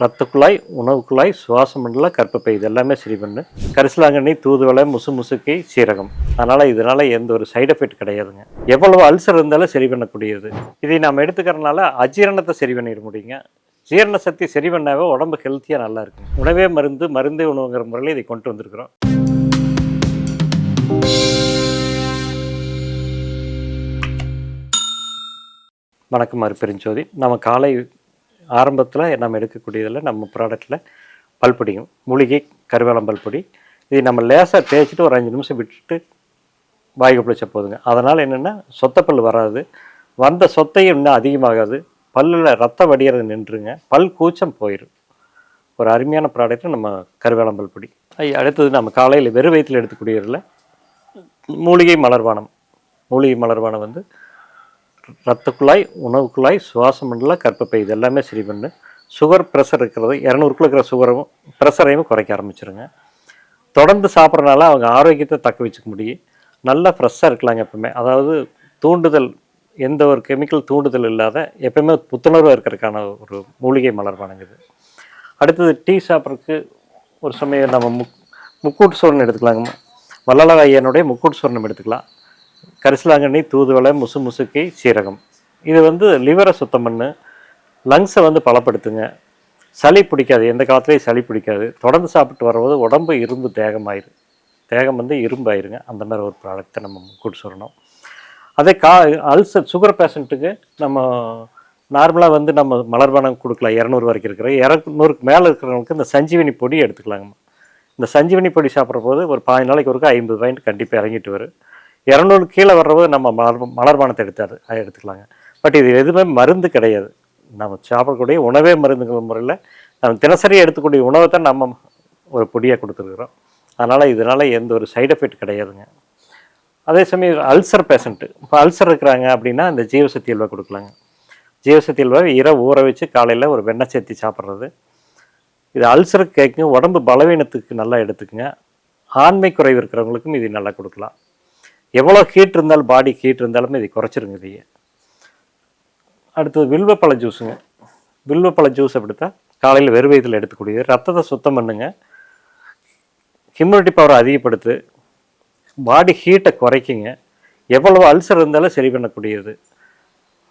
ரத்த குழாய், உணவு குழாய், சுவாச மண்டலம், கர்ப்பப்பை இது எல்லாமே சரி பண்ணு. கரிசலாங்கண்ணி, தூதுவளை, முசுமுசுக்கி, சீரகம். இதனால எந்த ஒரு சைடு எஃபெக்ட் கிடையாதுங்க. எவ்வளவு அல்சர் இருந்தாலும் சரி பண்ணக்கூடியது. இதை நாம் எடுத்துக்கிறனால அஜீரணத்தை சரி பண்ணிட முடியுங்க. ஜீரண சக்தி சரி பண்ணாவே உடம்பு ஹெல்த்தியாக நல்லா இருக்கும். உணவே மருந்து, மருந்தே உணவுங்கிற முறையில் இதை கொண்டு வந்திருக்கிறோம். வணக்கம் அருப்பெருஞ்சோதி. நம்ம காலை ஆரம்பத்தில் நம்ம எடுக்கக்கூடியதில் நம்ம ப்ராடக்டில் பல்பொடியும் மூலிகை கருவேலம் பல்பொடி இதை நம்ம லேசாக தேய்ச்சிட்டு ஒரு 5 நிமிஷம் விட்டுட்டு வாய்க்கு பிடிச்ச போதுங்க. அதனால் என்னென்னா சொத்தப்பல் வராது, வந்த சொத்தையும் இன்னும் அதிகமாகாது, பல்லில் ரத்தம் வடிகிறது நின்றுங்க, பல் கூச்சம் போயிடும். ஒரு அருமையான ப்ராடக்ட்டு நம்ம கருவேலம் பல்பொடி. அடுத்தது நம்ம காலையில் வெறும் வயிற்றில் எடுத்துக்கூடியதில் மூலிகை மலர்வானம். மூலிகை மலர்வானம் வந்து ரத்த குழாய், உணவு குழாய், சுவாச மண்டலம், கர்ப்பப்பை இது எல்லாமே சரி பண்ணு. சுகர் ப்ரெஷர் இருக்கிறது 200க்குள்ள இருக்கிற சுகரும் ப்ரெஷரையும் குறைக்க ஆரம்பிச்சிருங்க. தொடர்ந்து சாப்பிட்றதுனால அவங்க ஆரோக்கியத்தை தக்க வச்சுக்க முடியும். நல்லா ஃப்ரெஷ்ஷாக இருக்கலாங்க எப்பவுமே. அதாவது தூண்டுதல், எந்த ஒரு கெமிக்கல் தூண்டுதல் இல்லாத எப்பவுமே புத்துணர்வாக இருக்கிறதுக்கான ஒரு மூலிகை மலர்வானங்க இது. அடுத்தது டீ சாப்பிட்றதுக்கு ஒரு சமயம் நம்ம முக்கூட்டு சோறுன்னு எடுத்துக்கலாங்க. வள்ளலார் ஐயனுடைய முக்கூட்டு சோறு நம்ம எடுத்துக்கலாம். கரிசலாங்கண்ணி, தூதுவளை, முசுமுசுக்கி, சீரகம். இது வந்து லிவரை சுத்தம் பண்ணு, லங்ஸை வந்து பலப்படுத்துங்க. சளி பிடிக்காது, எந்த காலத்துலேயும் சளி பிடிக்காது. தொடர்ந்து சாப்பிட்டு வரும்போது உடம்பு இரும்பு தேகம் வந்து இரும்பாயிருங்க. அந்த மாதிரி ஒரு ப்ராடக்ட்டை நம்ம கூட்டு சொல்லணும். அதே அல்சர் சுகர் பேஷண்ட்டுக்கு நம்ம நார்மலாக வந்து நம்ம மலர்பானம் கொடுக்கலாம். 200 வரைக்கும் இருக்கிற 200க்கு மேலே இருக்கிறவங்களுக்கு இந்த சஞ்சீவனி பொடி எடுத்துக்கலாங்க. இந்த சஞ்சீவனி பொடி சாப்பிட்ற போது ஒரு 15 நாளைக்கு ஒருக்கா 50 பாயிண்ட் கண்டிப்பாக இறங்கிட்டு வரும். 200 கீழே வர்றபோது நம்ம மலர்பானத்தை எடுத்துக்கலாங்க. பட் இது எதுவுமே மருந்து கிடையாது. நம்ம சாப்பிடக்கூடிய உணவே மருந்துங்கிற முறையில் நம்ம தினசரி எடுத்துக்கூடிய உணவை தான் நம்ம ஒரு பொடியாக கொடுத்துருக்குறோம். இதனால் எந்த ஒரு சைடு எஃபெக்ட் கிடையாதுங்க. அதே சமயம் அல்சர் பேஷண்ட்டு, இப்போ அல்சர் இருக்கிறாங்க அப்படின்னா இந்த ஜீவசக்தி அல்வா கொடுக்கலாங்க. ஜீவசக்தி அல்வா இரவு ஊற வச்சு காலையில் ஒரு வெண்ணெய் சேர்த்தி சாப்பிட்றது. இது அல்சருக்கு கேட்குங்க, உடம்பு பலவீனத்துக்கு நல்லா எடுத்துக்குங்க. ஆண்மை குறைவு இருக்கிறவங்களுக்கும் இது நல்லா கொடுக்கலாம். எவ்வளோ ஹீட் இருந்தாலும், பாடி ஹீட் இருந்தாலுமே இதை குறைச்சிருங்க இதையே. அடுத்தது வில்வப்பழ ஜூஸுங்க. வில்வப்பழ ஜூஸ் அப்படித்தான் காலையில் வெறும் வயிற்றில் எடுத்துக்கூடியது. ரத்தத்தை சுத்தம் பண்ணுங்க, ஹியூமினிட்டி பவரை அதிகப்படுத்து, பாடி ஹீட்டை குறைக்குங்க. எவ்வளவு அல்சர் இருந்தாலும் சரி பண்ணக்கூடியது.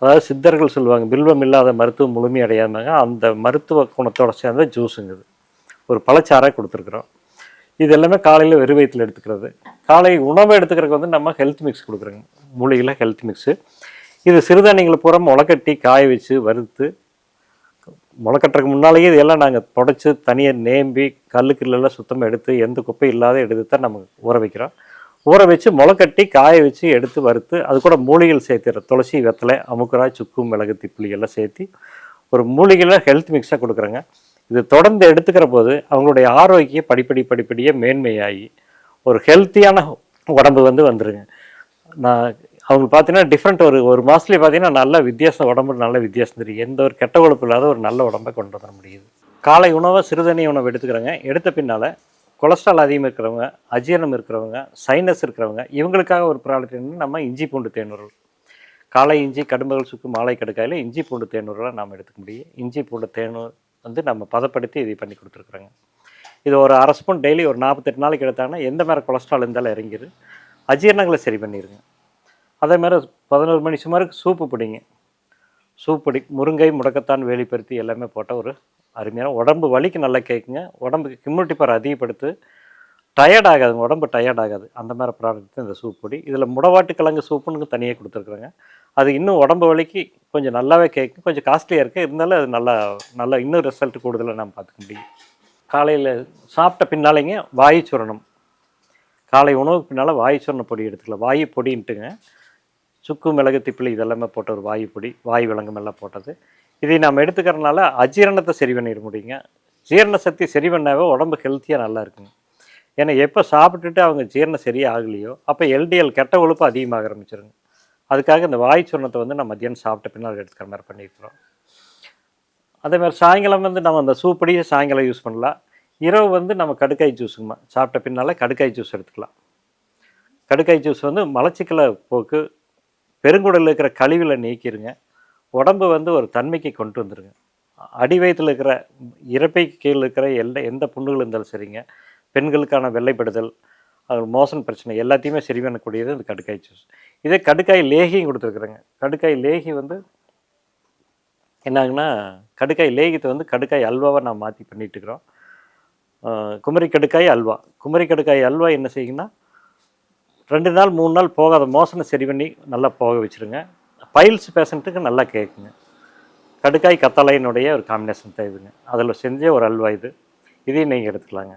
அதாவது சித்தர்கள் சொல்லுவாங்க, வில்வம் இல்லாத மருத்துவம் முழுமையடையாதாங்க. அந்த மருத்துவ குணத்தோட சேர்ந்த ஜூஸுங்க. இது ஒரு பழச்சாராக கொடுத்துருக்குறோம். இது எல்லாமே காலையில் வெறும் வயிற்றில் எடுத்துக்கிறது. காலை உணவை எடுத்துக்கிறதுக்கு வந்து நம்ம ஹெல்த் மிக்ஸ் கொடுக்குறோங்க. மூலிகையில் ஹெல்த் மிக்ஸு. இது சிறுதானியங்களை பூரா முளைக்கட்டி காய வச்சு வறுத்து, முளைக்கட்டுறதுக்கு முன்னாலேயே இதெல்லாம் நாங்கள் புடைச்சி தனியாக நேம்பி கல்லுக்குள்ளெல்லாம் சுத்தமாக எடுத்து எந்த குப்பை இல்லாத எடுத்து தான் நம்ம ஊற வைக்கிறோம். ஊற வச்சு முளைக்கட்டி காய வச்சு எடுத்து வறுத்து அது கூட மூலிகைகள் சேர்த்துறோம். துளசி, வெத்தலை, அமுக்குராய், சுக்கு, மிளகு, திப்பிலி எல்லாம் சேர்த்து ஒரு மூலிகையில் ஹெல்த் மிக்ஸாக கொடுக்குறோங்க. இது தொடர்ந்து எடுத்துக்கிற போது அவங்களுடைய ஆரோக்கியம் படிப்படியாக மேன்மையாகி ஒரு ஹெல்த்தியான உடம்பு வந்துருங்க. அவங்க பார்த்தீங்கன்னா டிஃப்ரெண்ட் ஒரு மாதத்துலேயே பார்த்தீங்கன்னா நல்ல வித்தியாசம், உடம்பு நல்ல வித்தியாசம் தெரியும். எந்த ஒரு கெட்ட உழைப்பு இல்லாத ஒரு நல்ல உடம்பை கொண்டு வர முடியுது. காலை உணவை சிறுதானிய உணவு எடுத்துக்கிறோங்க. எடுத்த பின்னால் கொலஸ்ட்ரால் அதிகமாக இருக்கிறவங்க, அஜீரணம் இருக்கிறவங்க, சைனஸ் இருக்கிறவங்க, இவங்களுக்காக ஒரு ப்ராடக்ட் என்னென்னு நம்ம இஞ்சி பூண்டு தேநூறு. காலை இஞ்சி, கடும்பகல் சுக்கு, மாலை கடுக்காயில் இஞ்சி பூண்டு தேநூறுலாம் நாம் எடுத்துக்க முடியும். இஞ்சி பூண்டு தேநூறு வந்து நம்ம பதப்படுத்தி இது பண்ணி கொடுத்துருக்குறோங்க. இது ஒரு 1/2 ஸ்பூன் டெய்லி ஒரு 48 நாளைக்கு எடுத்தாங்கன்னா எந்த மாதிரி கொலஸ்ட்ரால் இருந்தாலும் இறங்கிடு, அஜீரணங்களை சரி பண்ணிடுங்க. அதே மாதிரி 11 மணி சுமாருக்கு சூப்பு பிடிங்க. சூப் பொடி, முருங்கை, முடக்கத்தான், வேலிப்பருத்தி எல்லாமே போட்டால் ஒரு அருமையான உடம்பு வலிக்கு நல்லா கேட்குங்க. உடம்புக்கு இம்யூனிட்டி பவர் அதிகப்படுத்து, டயர்ட் ஆகாதுங்க, உடம்பு டயர்ட் ஆகாது. அந்த மாதிரி ப்ராடக்ட் தான் இந்த சூப் பொடி. இதில் முடவாட்டு கிழங்கு சூப்புன்னு தனியாக கொடுத்துருக்குறேங்க. அது இன்னும் உடம்பு வலிக்கு கொஞ்சம் நல்லாவே கேட்கும். கொஞ்சம் காஸ்ட்லியாக இருக்குது, இருந்தாலும் அது நல்லா இன்னும் ரிசல்ட் கூடுதலாக நம்ம பார்த்துக்க முடியும். காலையில் சாப்பிட்ட பின்னாலேங்க வாயு சுரணம், காலை உணவுக்கு பின்னால் வாயு சுரண பொடி எடுத்துக்கலாம். வாயு பொடின்ட்டுங்க, சுக்கு, மிளகு, திப்பிலி இதெல்லாமே போட்ட ஒரு வாயு பொடி, வாயு விலங்கம் எல்லாம் போட்டது. இதை நம்ம எடுத்துக்கிறதுனால அஜீரணத்தை சரி பண்ணிட முடியுங்க. ஜீரண சக்தி சரி பண்ணாவே உடம்பு ஹெல்த்தியாக நல்லா இருக்குங்க. ஏன்னா எப்போ சாப்பிட்டுட்டு அவங்க ஜீரணம் சரியாக ஆகலையோ அப்போ எல்டிஎல் கெட்ட கொழுப்பு அதிகமாக ஆரம்பிச்சிருங்க. அதுக்காக இந்த வாயு சுரணத்தை வந்து நம்ம மத்தியானம் சாப்பிட்ட பின்னால் எடுத்துக்கிற மாதிரி பண்ணியிருக்கிறோம். அதேமாதிரி சாயங்காலம் வந்து நம்ம அந்த சூப்படியை சாயங்காலம் யூஸ் பண்ணலாம். இரவு வந்து நம்ம கடுக்காய் ஜூஸுங்கம்மா சாப்பிட்ட பின்னால் கடுக்காய் ஜூஸ் எடுத்துக்கலாம். கடுக்காய் ஜூஸ் வந்து மலச்சிக்கலை போக்கு, பெருங்குடலில் இருக்கிற கழிவில் நீக்கிருங்க, உடம்பு வந்து ஒரு தன்மைக்கு கொண்டு வந்துருங்க. அடி வயித்துல இருக்கிற இரைப்பைக்கு கீழ இருக்கிற எந்த புண்ணுகள் இருந்தாலும் சரிங்க, பெண்களுக்கான வெள்ளைப்படுதல், மோசன் பிரச்சனை எல்லாத்தையுமே சரி பண்ணக்கூடியது இந்த கடுக்காய் ஜூஸ். இதே கடுக்காய் லேகியும் குடுத்துருக்குறேங்க. கடுக்காய் லேகி வந்து என்னாகுன்னா, கடுக்காய் லேகியத்த வந்து கடுக்காய் அல்வாவா நான் மாத்தி பண்ணிட்டுருக்குறோம். குமரி கடுக்காய் அல்வா. குமரி கடுக்காய் அல்வா என்ன செய்யுங்கன்னா, 2 நாள் 3 நாள் போகாத மோசன சரி பண்ணி நல்லா போக வச்சுருங்க. பைல்ஸ் பேஷண்ட்டுக்கு நல்லா கேட்குங்க. கடுக்காய் கத்தாழையினுடைய ஒரு காம்பினேஷன் தான் இதுங்க. அதில செஞ்ச ஒரு அல்வா இது. இதையும் நீங்க எடுத்துக்கலாங்க.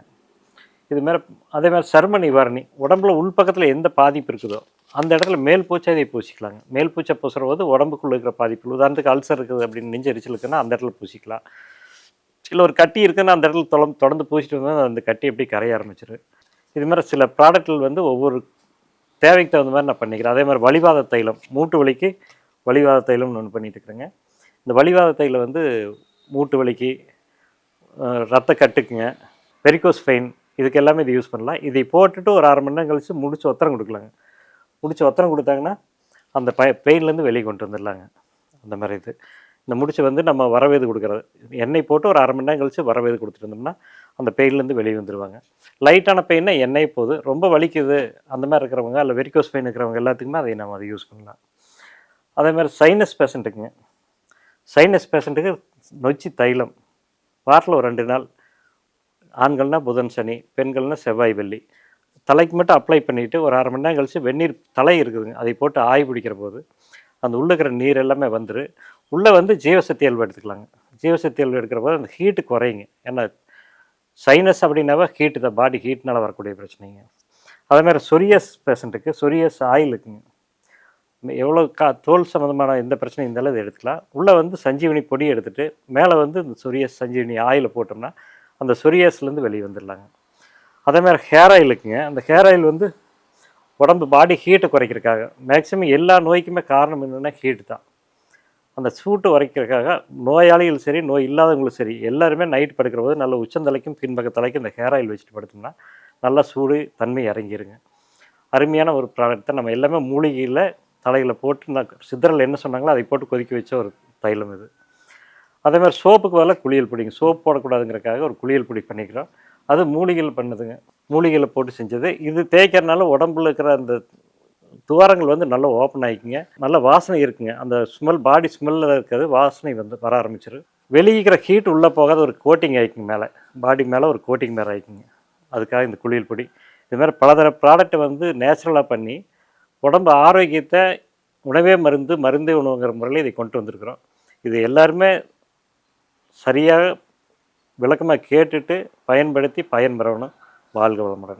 இது மாரி அதேமாரி சரும நிவாரணி. உடம்புல உள்பக்கத்தில எந்த பாதிப்பு இருக்குதோ, அந்த இடத்துல மேல் பூச்சாதைய பூசிக்கலாங்க. மேல் பூச்சை பூசுறபோது உடம்புக்குள்ள இருக்கிற பாதிப்பு, உதாரணத்துக்கு அல்சர் இருக்குது அப்படின்னு நெஞ்செரிச்சல் இருக்குன்னா, அந்த இடத்துல பூசிக்கலாம். இல்ல ஒரு கட்டி இருக்குன்னா, அந்த இடத்துல தொடர்ந்து பூசிட்டு வந்தா அந்த கட்டி அப்படியே கரைய ஆரம்பிச்சுரும். இது மாரி சில ப்ராடக்ட்கள் வந்து ஒவ்வொரு தேவைக்கு தகுந்த மாரி நான் பண்ணிக்கிறேன். அதே மாரி வலிவாத தைலம், மூட்டு வலிக்கு வலிவாத தைலம்னு ஒண்ணு பண்ணிட்டு இருக்கிறேங்க. இந்த வலிவாத தைலம் வந்து மூட்டு வலிக்கு, ரத்த கட்டுக்குங்க, வெரிகோஸ் வெயின் இதுக்கு எல்லாமே இது யூஸ் பண்ணலாம். இதை போட்டுட்டு ஒரு 1/2 மணி நேரம் கழிச்சு முடிச்சு ஒத்தடம் குடுக்கலாங்க. முடிச்சு ஒத்தடம் குடுத்தாங்கன்னா, அந்த பெயின்லேருந்து வெளிய கொண்டு வந்துடலாங்க. அந்த மாரி இது. இந்த முடிச்சு வந்து நம்ம வரவேது குடுக்குறது. எண்ணெய் போட்டு ஒரு 1/2 மணி நேரம் கழிச்சு வரவேது குடுத்துட்டு இருந்தோம்னா, அந்த பெயின்லேருந்து வெளிய வந்துருவாங்க. லைட்டான பெயின்னா எண்ணெயே போதும். ரொம்ப வலிக்குது அந்த மாரி இருக்கிறவங்க, இல்ல வெரிகோஸ் வெயின் இருக்கிறவங்க எல்லாத்துக்குமே நம்ம அதை யூஸ் பண்ணலாம். அதே மாரி சைனஸ் பேஷண்ட்டுக்குங்க. சைனஸ் பேஷண்ட்டுக்கு நொச்சி தைலம். வாரத்தில ஒரு 2 நாள். ஆண்கள்னா புதன், சனி, பெண்கள்னா செவ்வாய், வெள்ளி. தலைக்கு மட்டும் அப்ளை பண்ணிட்டு ஒரு 1/2 மணி நேரம் கழிச்சு வெந்நீர் தலை இருக்குதுங்க. அதை போட்டு ஆவி பிடிக்கிற போது, அந்த உள்ள இருக்கிற நீர் எல்லாமே வந்துரும். உள்ள வந்து ஜீவசக்தி அல்வா எடுத்துக்கலாங்க. ஜீவசக்தி அல்வா எடுக்கிற போது அந்த ஹீட்டு குறையுங்க. ஏன்னா சைனஸ் அப்படின்னாவே ஹீட்டு தான். பாடி ஹீட்னால வரக்கூடிய பிரச்சனைங்க. அதே மாரி சொரியாசிஸ் பேஷண்ட்டுக்கு சொரியாசிஸ் ஆயில் இருக்குங்க. எவ்வளோ தோல் சம்மந்தமான எந்த பிரச்சனையும் இருந்தாலும் இதை எடுத்துக்கலாம். உள்ள வந்து சஞ்சீவனி பொடி எடுத்துட்டு, மேலே வந்து இந்த சஞ்சீவனி ஆயில போட்டோம்னா, அந்த சொரியாசிஸ்லேருந்து வெளிய வந்துடலாங்க. அதே மாரி ஹேர் ஆயில் இருக்குங்க. அந்த ஹேர் ஆயில் வந்து உடம்பு பாடி ஹீட்டை குறைக்கிறதுக்காக. மேக்ஸிமம் எல்லா நோய்க்குமே காரணம் என்னென்னா ஹீட்டு தான். அந்த சூட்டு குறைக்கிறதுக்காக நோயாளிகள் சரி, நோய் இல்லாதவங்களும் சரி, எல்லாருமே நைட் படுக்கிறபோது நல்ல உச்சந்தலைக்கும், பின்பக்க தலைக்கும் இந்த ஹேர் ஆயில் வச்சுட்டு படுத்தோம்னா, நல்லா சூடு தன்மை இறங்கிருங்க. அருமையான ஒரு ப்ராடக்ட் தான். நம்ம எல்லாமே மூலிகையில தலையில போட்டு சித்தர்கள் என்ன சொன்னாங்களோ அதை போட்டு கொதிக்க வச்ச ஒரு தைலம் இது. அதே மாரி சோப்புக்கு பதிலா குளியல் பொடிங்க. சோப் போடக்கூடாதுங்கிறதுக்காக ஒரு குளியல் பொடி பண்ணிக்கிறோம். அது மூலிகையில பண்ணுதுங்க. மூலிகையில போட்டு செஞ்சது. இது தேய்க்கிறனால உடம்புல இருக்கிற அந்த துவாரங்கள் வந்து நல்லா ஓப்பன் ஆகிக்குங்க. நல்ல வாசனை இருக்குங்க. அந்த ஸ்மெல் பாடி ஸ்மெல்லில் இருக்கிறது வாசனை வந்து வர ஆரம்பிச்சிடும். வெளியிக்கிற ஹீட் உள்ளே போகாத ஒரு கோட்டிங் ஆகிக்குங்க மேலே. பாடி மேலே ஒரு கோட்டிங் மேலே ஆகிக்குங்க. அதுக்காக இந்த குளியல் பொடி. இது மாதிரி பலதர ப்ராடக்ட்டை வந்து நேச்சுரலாக பண்ணி உடம்பு ஆரோக்கியத்தை உணவே மருந்து, மருந்தே உணவுங்கிற முறையில் இதை கொண்டு வந்திருக்கிறோம். இது எல்லாருமே சரியாக விளக்கமாக கேட்டுட்டு பயன்படுத்தி பயன்பெறணும். வாழ்க வளமுடன்.